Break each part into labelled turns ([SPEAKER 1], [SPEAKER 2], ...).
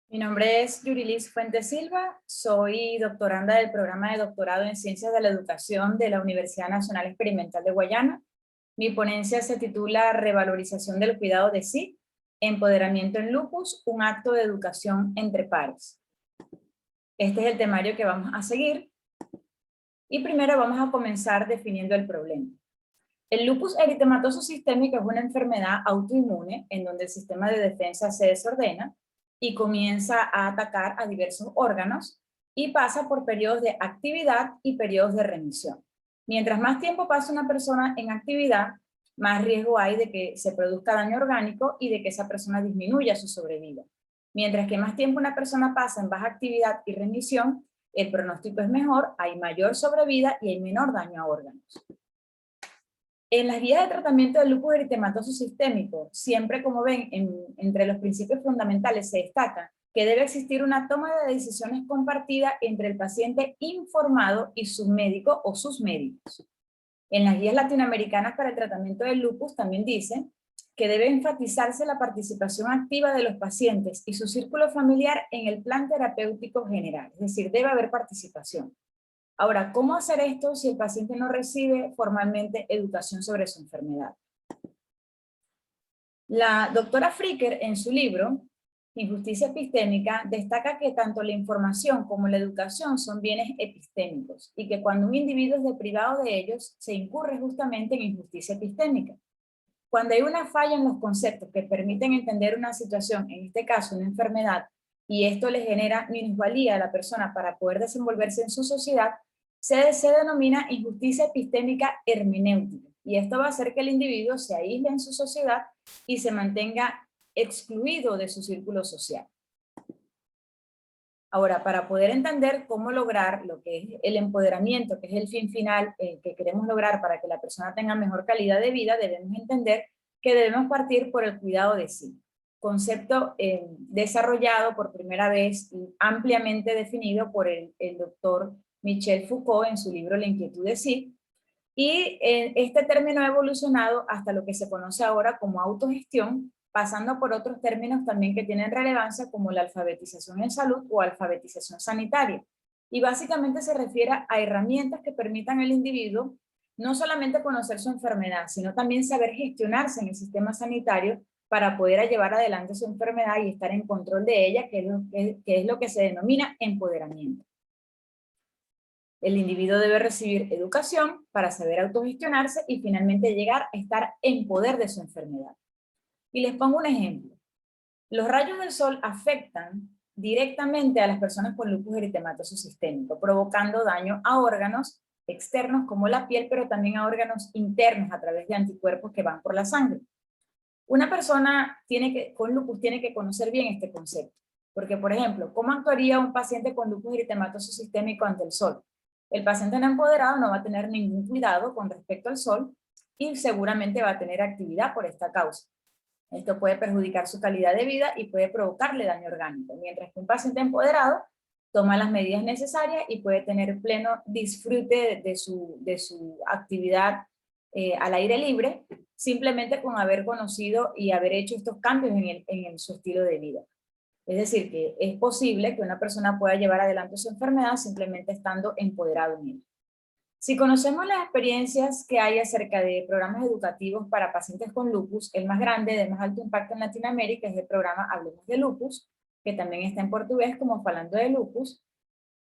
[SPEAKER 1] Mi nombre es Yurilis Fuentes Silva, soy doctoranda del programa de doctorado en Ciencias de la Educación de la Universidad Nacional Experimental de Guayana. Mi ponencia se titula Revalorización del cuidado de sí, empoderamiento en lupus, un acto de educación entre pares. Este es el temario que vamos a seguir y primero vamos a comenzar definiendo el problema. El lupus eritematoso sistémico es una enfermedad autoinmune en donde el sistema de defensa se desordena y comienza a atacar a diversos órganos y pasa por periodos de actividad y periodos de remisión. Mientras más tiempo pasa una persona en actividad, más riesgo hay de que se produzca daño orgánico y de que esa persona disminuya su sobrevida. Mientras que más tiempo una persona pasa en baja actividad y remisión, el pronóstico es mejor, hay mayor sobrevida y hay menor daño a órganos. En las guías de tratamiento del lupus eritematoso sistémico, siempre, como ven, entre los principios fundamentales se destaca que debe existir una toma de decisiones compartida entre el paciente informado y su médico o sus médicos. En las guías latinoamericanas para el tratamiento del lupus también dicen que debe enfatizarse la participación activa de los pacientes y su círculo familiar en el plan terapéutico general, es decir, debe haber participación. Ahora, ¿cómo hacer esto si el paciente no recibe formalmente educación sobre su enfermedad? La doctora Fricker, en su libro, Injusticia Epistémica, destaca que tanto la información como la educación son bienes epistémicos y que cuando un individuo es deprivado de ellos, se incurre justamente en injusticia epistémica. Cuando hay una falla en los conceptos que permiten entender una situación, en este caso una enfermedad, y esto le genera minusvalía a la persona para poder desenvolverse en su sociedad, se denomina injusticia epistémica hermenéutica. Y esto va a hacer que el individuo se aísle en su sociedad y se mantenga excluido de su círculo social. Ahora, para poder entender cómo lograr lo que es el empoderamiento, que es el fin final que queremos lograr para que la persona tenga mejor calidad de vida, debemos entender que debemos partir por el cuidado de sí. Concepto desarrollado por primera vez y ampliamente definido por el doctor Michel Foucault en su libro La inquietud de sí. Y este término ha evolucionado hasta lo que se conoce ahora como autogestión, pasando por otros términos también que tienen relevancia como la alfabetización en salud o alfabetización sanitaria. Y básicamente se refiere a herramientas que permitan al individuo no solamente conocer su enfermedad, sino también saber gestionarse en el sistema sanitario para poder llevar adelante su enfermedad y estar en control de ella, que es lo que se denomina empoderamiento. El individuo debe recibir educación para saber autogestionarse y finalmente llegar a estar en poder de su enfermedad. Y les pongo un ejemplo. Los rayos del sol afectan directamente a las personas con lupus eritematoso sistémico, provocando daño a órganos externos como la piel, pero también a órganos internos a través de anticuerpos que van por la sangre. Una persona con lupus tiene que conocer bien este concepto, porque, por ejemplo, ¿cómo actuaría un paciente con lupus eritematoso sistémico ante el sol? El paciente no empoderado no va a tener ningún cuidado con respecto al sol y seguramente va a tener actividad por esta causa. Esto puede perjudicar su calidad de vida y puede provocarle daño orgánico, mientras que un paciente empoderado toma las medidas necesarias y puede tener pleno disfrute de su actividad al aire libre, simplemente con haber conocido y haber hecho estos cambios en su estilo de vida. Es decir, que es posible que una persona pueda llevar adelante su enfermedad simplemente estando empoderado en ella. Si conocemos las experiencias que hay acerca de programas educativos para pacientes con lupus, el más grande, de más alto impacto en Latinoamérica, es el programa Hablemos de Lupus, que también está en portugués como Falando de Lupus,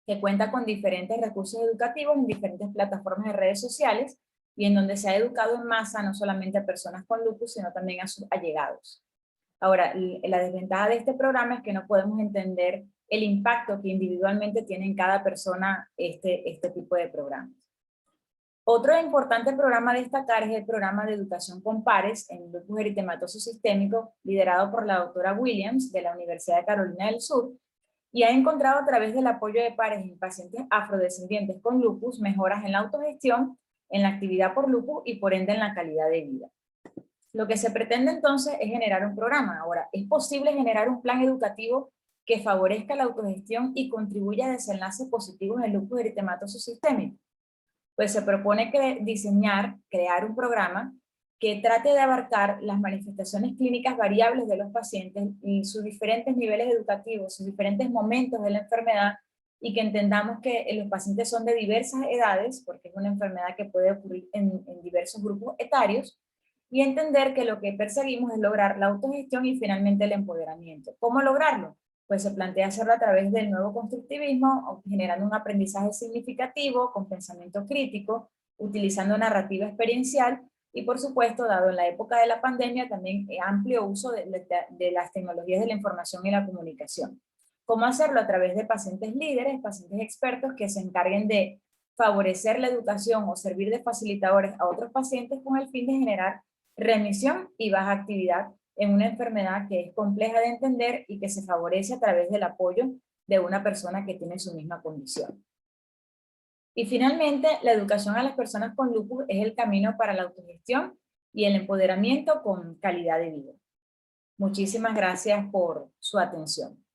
[SPEAKER 1] que cuenta con diferentes recursos educativos en diferentes plataformas de redes sociales y en donde se ha educado en masa no solamente a personas con lupus, sino también a sus allegados. Ahora, la desventaja de este programa es que no podemos entender el impacto que individualmente tiene en cada persona este tipo de programas. Otro importante programa a destacar es el programa de educación con pares en lupus eritematoso sistémico, liderado por la doctora Williams de la Universidad de Carolina del Sur, y ha encontrado a través del apoyo de pares en pacientes afrodescendientes con lupus mejoras en la autogestión, en la actividad por lupus y por ende en la calidad de vida. Lo que se pretende entonces es generar un programa. Ahora, ¿es posible generar un plan educativo que favorezca la autogestión y contribuya a desenlaces positivos en lupus eritematoso sistémico? Pues se propone crear un programa que trate de abarcar las manifestaciones clínicas variables de los pacientes y sus diferentes niveles educativos, sus diferentes momentos de la enfermedad, y que entendamos que los pacientes son de diversas edades, porque es una enfermedad que puede ocurrir en diversos grupos etarios, y entender que lo que perseguimos es lograr la autogestión y finalmente el empoderamiento. ¿Cómo lograrlo? Pues se plantea hacerlo a través del nuevo constructivismo, generando un aprendizaje significativo, con pensamiento crítico, utilizando narrativa experiencial, y por supuesto, dado en la época de la pandemia, también amplio uso de las tecnologías de la información y la comunicación. ¿Cómo hacerlo? A través de pacientes líderes, pacientes expertos que se encarguen de favorecer la educación o servir de facilitadores a otros pacientes con el fin de generar remisión y baja actividad en una enfermedad que es compleja de entender y que se favorece a través del apoyo de una persona que tiene su misma condición. Y finalmente, la educación a las personas con lupus es el camino para la autogestión y el empoderamiento con calidad de vida. Muchísimas gracias por su atención.